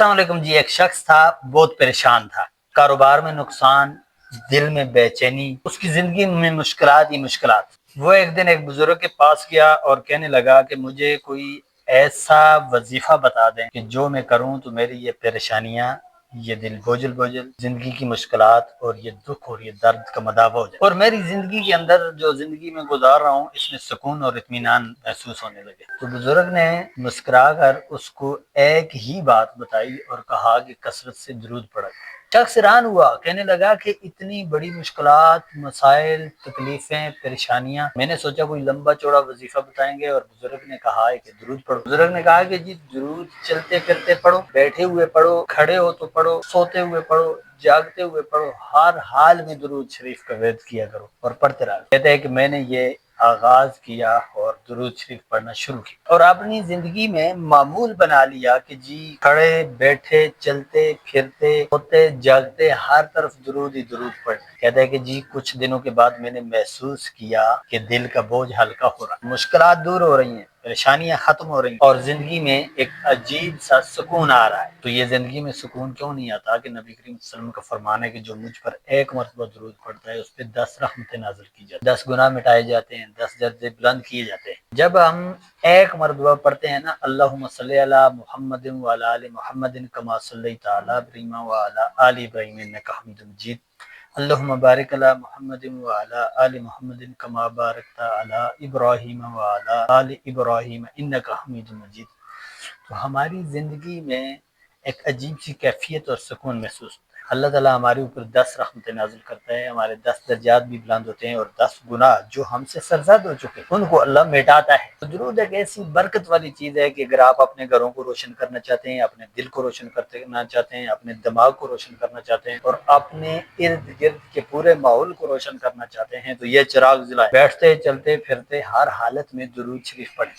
السلام علیکم جی۔ ایک شخص تھا، بہت پریشان تھا، کاروبار میں نقصان، دل میں بے چینی، اس کی زندگی میں مشکلات ہی مشکلات۔ وہ ایک دن ایک بزرگ کے پاس گیا اور کہنے لگا کہ مجھے کوئی ایسا وظیفہ بتا دیں کہ جو میں کروں تو میری یہ پریشانیاں، یہ دل بوجھل بوجھل، زندگی کی مشکلات اور یہ دکھ اور یہ درد کا مداوع ہو جائے، اور میری زندگی کے اندر جو زندگی میں گزار رہا ہوں اس میں سکون اور اطمینان محسوس ہونے لگے۔ تو بزرگ نے مسکرا کر اس کو ایک ہی بات بتائی اور کہا کہ کثرت سے درود پڑھا۔ شخص حیران ہوا، کہنے لگا کہ اتنی بڑی مشکلات، مسائل، تکلیفیں، پریشانیاں، میں نے سوچا کوئی لمبا چوڑا وظیفہ بتائیں گے، اور بزرگ نے کہا ہے کہ درود پڑھو۔ بزرگ نے کہا کہ جی درود چلتے پھرتے پڑھو، بیٹھے ہوئے پڑھو، کھڑے ہو تو پڑھو، سوتے ہوئے پڑھو، جاگتے ہوئے پڑھو، ہر حال میں درود شریف کا ورد کیا کرو اور پڑھتے رہو۔ کہتے ہیں کہ میں نے یہ آغاز کیا اور درود شریف پڑھنا شروع کیا اور اپنی زندگی میں معمول بنا لیا کہ جی کھڑے بیٹھے چلتے پھرتے سوتے جاگتے ہر طرف درود ہی درود پڑھنا۔ کہتے ہیں کہ جی کچھ دنوں کے بعد میں نے محسوس کیا کہ دل کا بوجھ ہلکا ہو رہا، مشکلات دور ہو رہی ہیں، پریشانیاں ختم ہو رہی ہیں اور زندگی میں ایک عجیب سا سکون آ رہا ہے۔ تو یہ زندگی میں سکون کیوں نہیں آتا کہ نبی کریم صلی اللہ علیہ وسلم کا فرمان ہے کہ جو مجھ پر ایک مرتبہ درود پڑھتا ہے اس پہ 10 رحمتیں نازل کی جاتی ہیں، 10 گناہ مٹائے جاتے ہیں، 10 درجے بلند کیے جاتے ہیں۔ جب ہم ایک مرتبہ پڑھتے ہیں نا، اللہم صلی علی محمد وعلی آل محمد کما صلیت علی ابراہیم وعلی آل ابراہیم انک حمید مجید، اللہم بارک علی محمد وعلی آل محمد کما بارکت علی ابراہیم وعلی آل ابراہیم انک حمید مجید، تو ہماری زندگی میں ایک عجیب سی کیفیت اور سکون محسوس ہوتا ہے۔ اللہ تعالیٰ ہمارے اوپر 10 رحمتیں نازل کرتا ہے، ہمارے 10 درجات بھی بلند ہوتے ہیں، اور 10 گناہ جو ہم سے سرزد ہو چکے ان کو اللہ مٹاتا ہے۔ تو درود ایک ایسی برکت والی چیز ہے کہ اگر آپ اپنے گھروں کو روشن کرنا چاہتے ہیں، اپنے دل کو روشن کرنا چاہتے ہیں، اپنے دماغ کو روشن کرنا چاہتے ہیں اور اپنے ارد گرد کے پورے ماحول کو روشن کرنا چاہتے ہیں تو یہ چراغ جلائیں، بیٹھتے چلتے پھرتے ہر حالت میں درود شریف پڑھیں۔